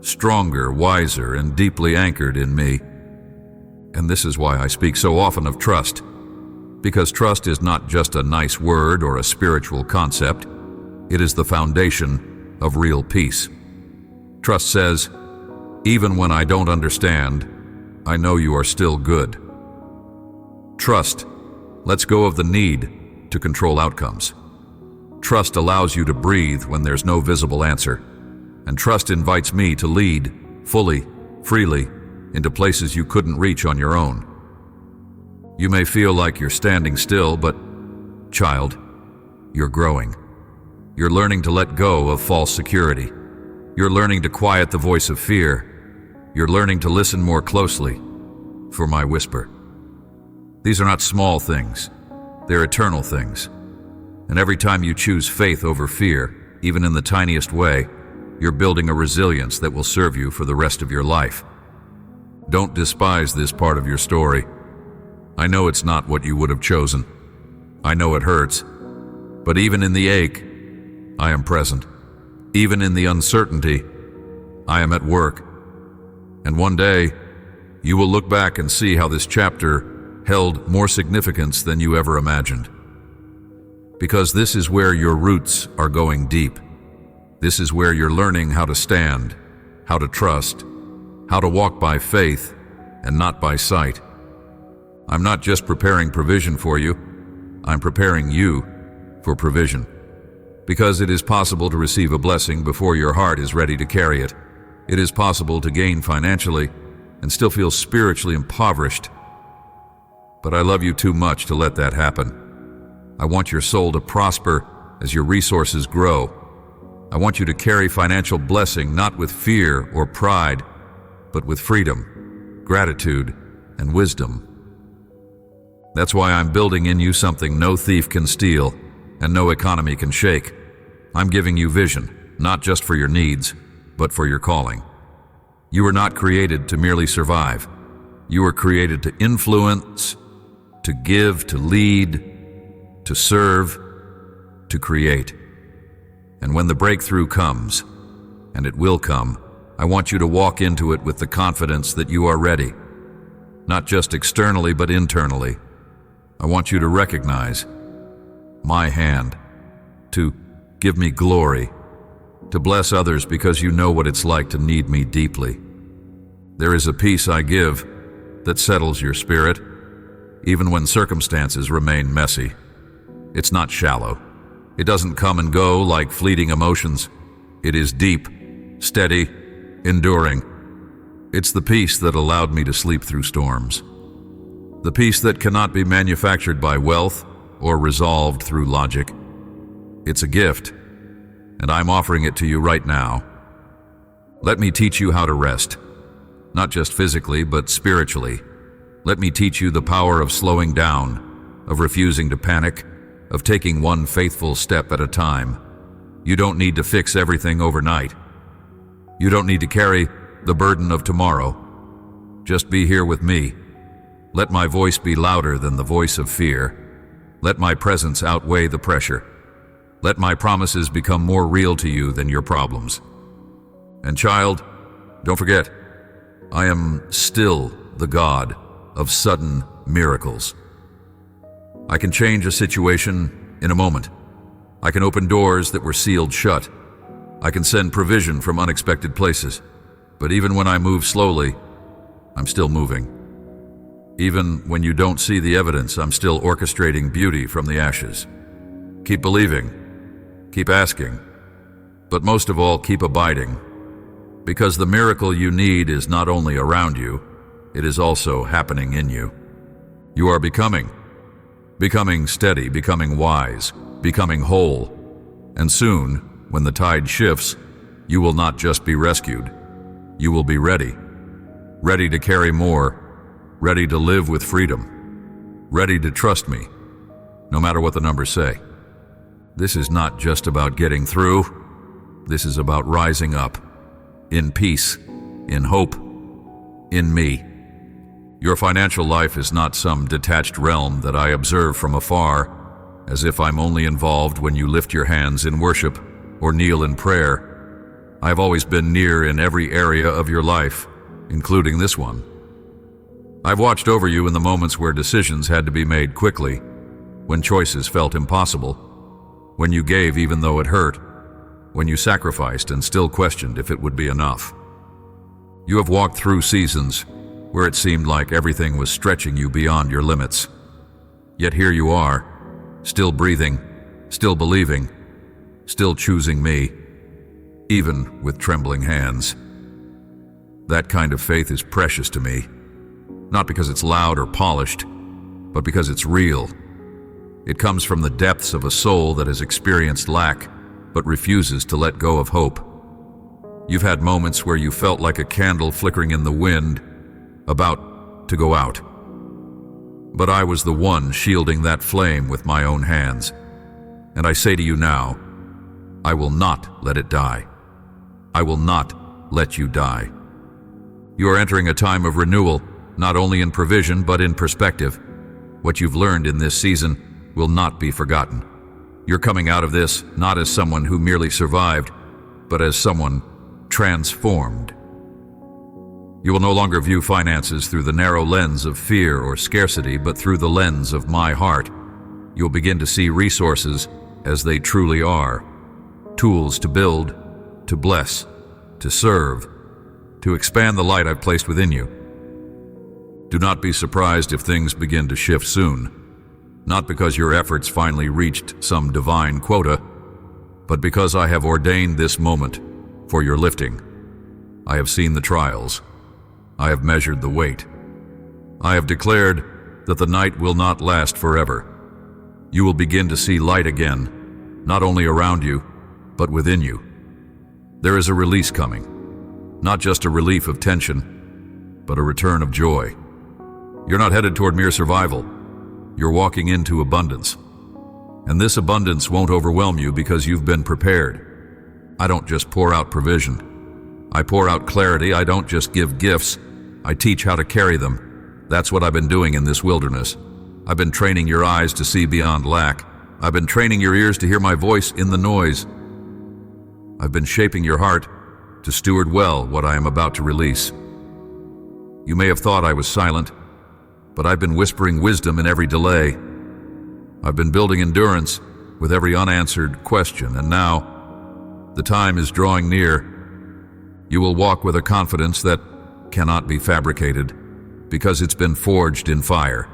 stronger, wiser, and deeply anchored in me. And this is why I speak so often of trust, because trust is not just a nice word or a spiritual concept. It is the foundation of real peace. Trust says, even when I don't understand, I know you are still good. Trust lets go of the need to control outcomes. Trust allows you to breathe when there's no visible answer. And trust invites me to lead fully, freely, into places you couldn't reach on your own. You may feel like you're standing still, but, child, you're growing. You're learning to let go of false security. You're learning to quiet the voice of fear. You're learning to listen more closely for my whisper. These are not small things. They're eternal things. And every time you choose faith over fear, even in the tiniest way, you're building a resilience that will serve you for the rest of your life. Don't despise this part of your story. I know it's not what you would have chosen. I know it hurts. But even in the ache, I am present. Even in the uncertainty, I am at work. And one day, you will look back and see how this chapter held more significance than you ever imagined. Because this is where your roots are going deep. This is where you're learning how to stand, how to trust, how to walk by faith and not by sight. I'm not just preparing provision for you, I'm preparing you for provision. Because it is possible to receive a blessing before your heart is ready to carry it. It is possible to gain financially and still feel spiritually impoverished. But I love you too much to let that happen. I want your soul to prosper as your resources grow. I want you to carry financial blessing not with fear or pride, but with freedom, gratitude, and wisdom. That's why I'm building in you something no thief can steal and no economy can shake. I'm giving you vision, not just for your needs, but for your calling. You were not created to merely survive. You were created to influence, to give, to lead, to serve, to create. And when the breakthrough comes, and it will come, I want you to walk into it with the confidence that you are ready. Not just externally, but internally. I want you to recognize my hand, to give me glory, to bless others because you know what it's like to need me deeply. There is a peace I give that settles your spirit, even when circumstances remain messy. It's not shallow. It doesn't come and go like fleeting emotions. It is deep, steady, enduring. It's the peace that allowed me to sleep through storms. The peace that cannot be manufactured by wealth or resolved through logic. It's a gift, and I'm offering it to you right now. Let me teach you how to rest, not just physically, but spiritually. Let me teach you the power of slowing down, of refusing to panic, of taking one faithful step at a time. You don't need to fix everything overnight. You don't need to carry the burden of tomorrow. Just be here with me. Let my voice be louder than the voice of fear. Let my presence outweigh the pressure. Let my promises become more real to you than your problems. And child, don't forget, I am still the God of sudden miracles. I can change a situation in a moment. I can open doors that were sealed shut. I can send provision from unexpected places. But even when I move slowly, I'm still moving. Even when you don't see the evidence, I'm still orchestrating beauty from the ashes. Keep believing. Keep asking. But most of all, keep abiding. Because the miracle you need is not only around you, it is also happening in you. You are becoming steady, becoming wise, becoming whole. And soon, when the tide shifts, you will not just be rescued. You will be ready. Ready to carry more. Ready to live with freedom. Ready to trust me, no matter what the numbers say. This is not just about getting through. This is about rising up, in peace, in hope, in me. Your financial life is not some detached realm that I observe from afar, as if I'm only involved when you lift your hands in worship or kneel in prayer. I've always been near in every area of your life, including this one. I've watched over you in the moments where decisions had to be made quickly, when choices felt impossible, when you gave even though it hurt, when you sacrificed and still questioned if it would be enough. You have walked through seasons where it seemed like everything was stretching you beyond your limits. Yet here you are, still breathing, still believing, still choosing me, even with trembling hands. That kind of faith is precious to me, not because it's loud or polished, but because it's real. It comes from the depths of a soul that has experienced lack, but refuses to let go of hope. You've had moments where you felt like a candle flickering in the wind, about to go out. But I was the one shielding that flame with my own hands. And I say to you now, I will not let it die. I will not let you die. You are entering a time of renewal, not only in provision but in perspective. What you've learned in this season will not be forgotten. You're coming out of this not as someone who merely survived, but as someone transformed. You will no longer view finances through the narrow lens of fear or scarcity, but through the lens of my heart. You'll begin to see resources as they truly are. Tools to build, to bless, to serve, to expand the light I've placed within you. Do not be surprised if things begin to shift soon. Not because your efforts finally reached some divine quota, but because I have ordained this moment for your lifting. I have seen the trials. I have measured the weight. I have declared that the night will not last forever. You will begin to see light again, not only around you, but within you. There is a release coming, not just a relief of tension, but a return of joy. You're not headed toward mere survival. You're walking into abundance. And this abundance won't overwhelm you because you've been prepared. I don't just pour out provision. I pour out clarity. I don't just give gifts. I teach how to carry them. That's what I've been doing in this wilderness. I've been training your eyes to see beyond lack. I've been training your ears to hear my voice in the noise. I've been shaping your heart to steward well what I am about to release. You may have thought I was silent, but I've been whispering wisdom in every delay. I've been building endurance with every unanswered question, and now the time is drawing near. You will walk with a confidence that cannot be fabricated because it's been forged in fire.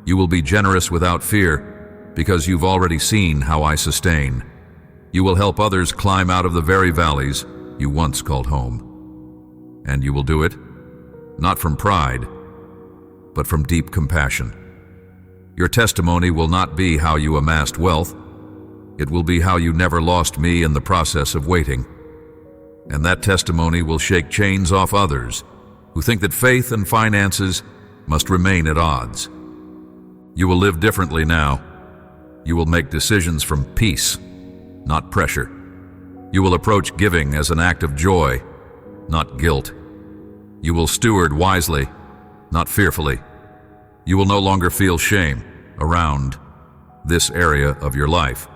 You will be generous without fear because you've already seen how I sustain. You will help others climb out of the very valleys you once called home. And you will do it, not from pride, but from deep compassion. Your testimony will not be how you amassed wealth. It will be how you never lost me in the process of waiting. And that testimony will shake chains off others who think that faith and finances must remain at odds. You will live differently now. You will make decisions from peace, not pressure. You will approach giving as an act of joy, not guilt. You will steward wisely, not fearfully. You will no longer feel shame around this area of your life,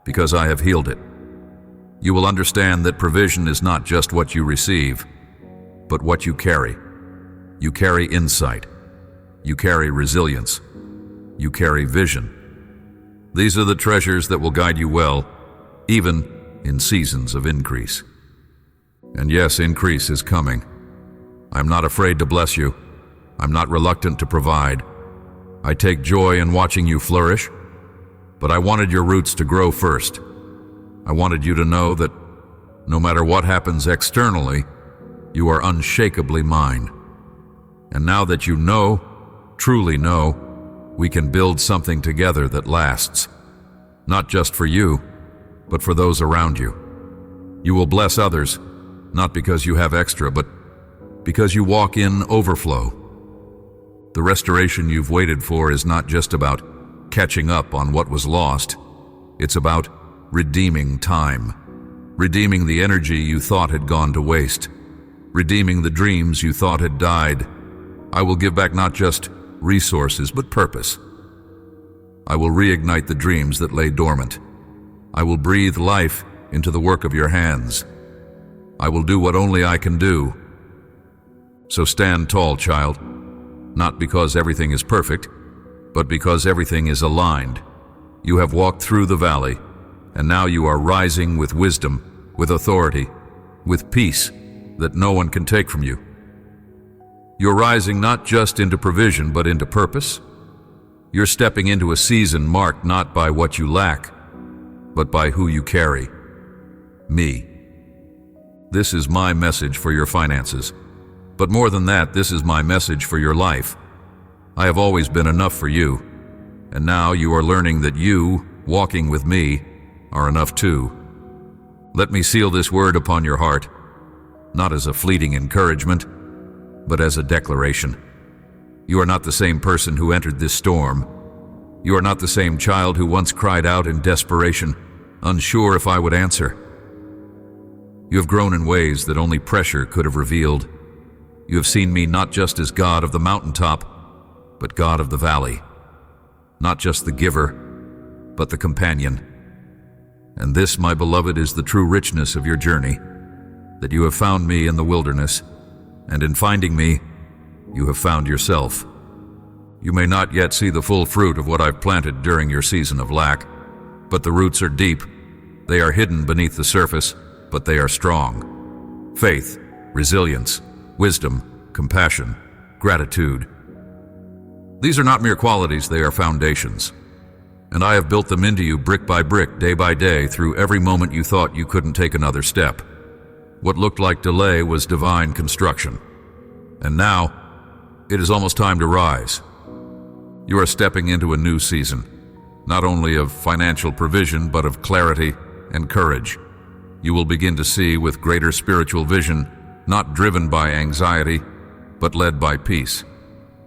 because I have healed it. You will understand that provision is not just what you receive, but what you carry. You carry insight. You carry resilience. You carry vision. These are the treasures that will guide you well, even in seasons of increase. And yes, increase is coming. I'm not afraid to bless you. I'm not reluctant to provide. I take joy in watching you flourish, but I wanted your roots to grow first. I wanted you to know that no matter what happens externally, you are unshakably mine. And now that you know, truly know, we can build something together that lasts, not just for you, but for those around you. You will bless others, not because you have extra, but because you walk in overflow. The restoration you've waited for is not just about catching up on what was lost. It's about redeeming time. redeeming the energy you thought had gone to waste, redeeming the dreams you thought had died. I will give back not just resources, but purpose. I will reignite the dreams that lay dormant. I will breathe life into the work of your hands. I will do what only I can do. So stand tall, child, not because everything is perfect, but because everything is aligned. You have walked through the valley, and now you are rising with wisdom, with authority, with peace that no one can take from you. You're rising not just into provision, but into purpose. You're stepping into a season marked not by what you lack, but by who you carry. Me. This is my message for your finances. But more than that, this is my message for your life. I have always been enough for you, and now you are learning that you, walking with me, are enough too. Let me seal this word upon your heart, not as a fleeting encouragement, but as a declaration. You are not the same person who entered this storm. You are not the same child who once cried out in desperation, unsure if I would answer. You have grown in ways that only pressure could have revealed. You have seen me not just as God of the mountaintop, but God of the valley. Not just the giver, but the companion. And this, my beloved, is the true richness of your journey, that you have found me in the wilderness, and in finding me, you have found yourself. You may not yet see the full fruit of what I've planted during your season of lack, but the roots are deep. They are hidden beneath the surface, but they are strong. Faith, resilience, wisdom, compassion, gratitude. These are not mere qualities, they are foundations. And I have built them into you brick by brick, day by day, through every moment you thought you couldn't take another step. What looked like delay was divine construction. And now, it is almost time to rise. You are stepping into a new season, not only of financial provision, but of clarity and courage. You will begin to see with greater spiritual vision, not driven by anxiety, but led by peace.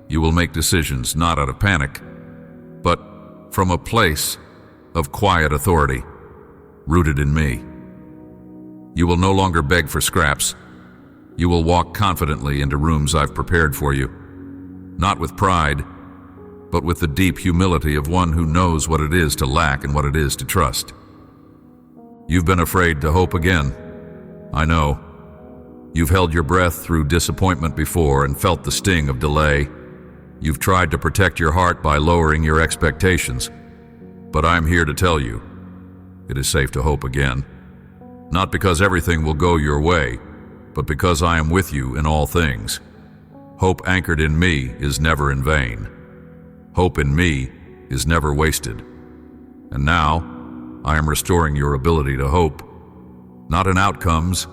You will make decisions not out of panic, but from a place of quiet authority, rooted in me. You will no longer beg for scraps. You will walk confidently into rooms I've prepared for you, not with pride, but with the deep humility of one who knows what it is to lack and what it is to trust. You've been afraid to hope again. I know. You've held your breath through disappointment before and felt the sting of delay. You've tried to protect your heart by lowering your expectations. But I'm here to tell you, it is safe to hope again. Not because everything will go your way, but because I am with you in all things. Hope anchored in me is never in vain. Hope in me is never wasted. And now, I am restoring your ability to hope, not in outcomes,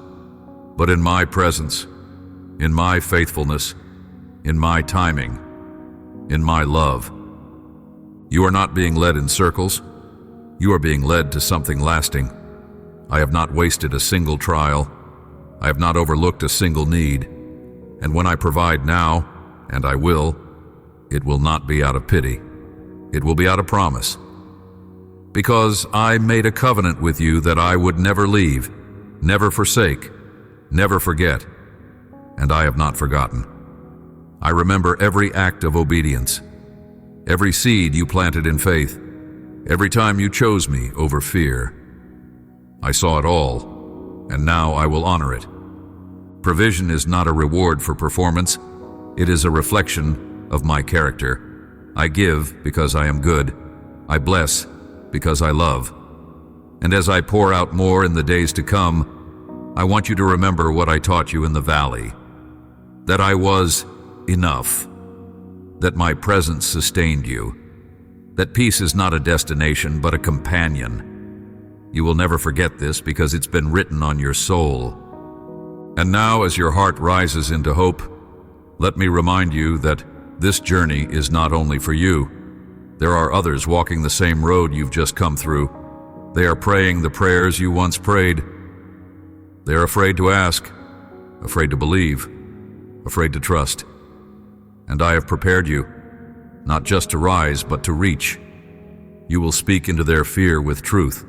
but in my presence, in my faithfulness, in my timing, in my love. You are not being led in circles. You are being led to something lasting. I have not wasted a single trial. I have not overlooked a single need. And when I provide now, and I will, it will not be out of pity. It will be out of promise. Because I made a covenant with you that I would never leave, never forsake, never forget. And I have not forgotten. I remember every act of obedience, every seed you planted in faith, every time you chose me over fear. I saw it all, and now I will honor it. Provision is not a reward for performance. It is a reflection of my character. I give because I am good. I bless because I love. And as I pour out more in the days to come, I want you to remember what I taught you in the valley. That I was enough. That my presence sustained you. That peace is not a destination, but a companion. You will never forget this because it's been written on your soul. And now, as your heart rises into hope, let me remind you that this journey is not only for you. There are others walking the same road you've just come through. They are praying the prayers you once prayed. They are afraid to ask, afraid to believe, afraid to trust. And I have prepared you, not just to rise, but to reach. You will speak into their fear with truth.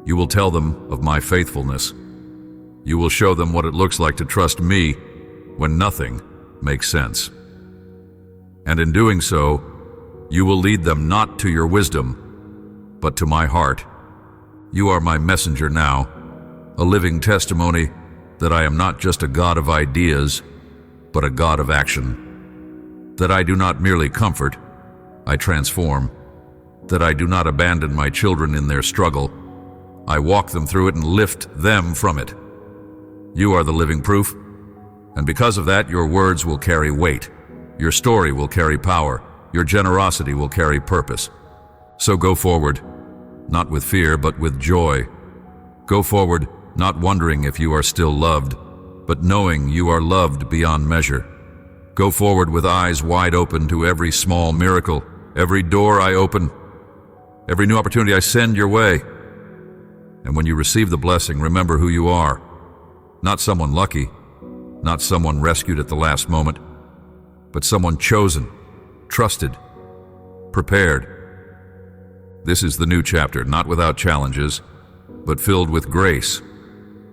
You will tell them of my faithfulness. You will show them what it looks like to trust me when nothing makes sense. And in doing so, you will lead them not to your wisdom, but to my heart. You are my messenger now, a living testimony that I am not just a God of ideas, but a God of action. That I do not merely comfort, I transform. That I do not abandon my children in their struggle, I walk them through it and lift them from it. You are the living proof, and because of that, your words will carry weight. Your story will carry power. Your generosity will carry purpose. So go forward, not with fear, but with joy. Go forward, not wondering if you are still loved, but knowing you are loved beyond measure. Go forward with eyes wide open to every small miracle, every door I open, every new opportunity I send your way. And when you receive the blessing, remember who you are. Not someone lucky, not someone rescued at the last moment, but someone chosen, trusted, prepared. This is the new chapter, not without challenges, but filled with grace,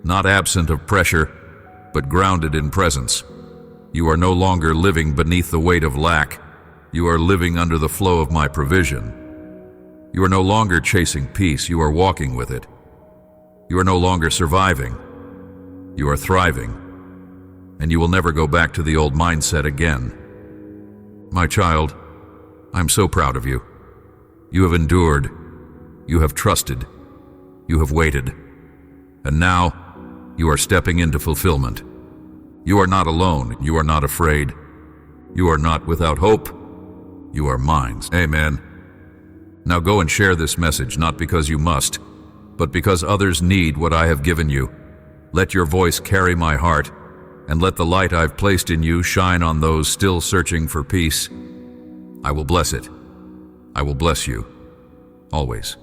not absent of pressure, but grounded in presence. You are no longer living beneath the weight of lack. You are living under the flow of my provision. You are no longer chasing peace, you are walking with it. You are no longer surviving, you are thriving, and you will never go back to the old mindset again. My child, I'm so proud of you. You have endured, you have trusted, you have waited, and now you are stepping into fulfillment. You are not alone, you are not afraid, you are not without hope, you are mine. Amen. Now go and share this message, not because you must, but because others need what I have given you. Let your voice carry my heart, and let the light I've placed in you shine on those still searching for peace. I will bless it. I will bless you, always.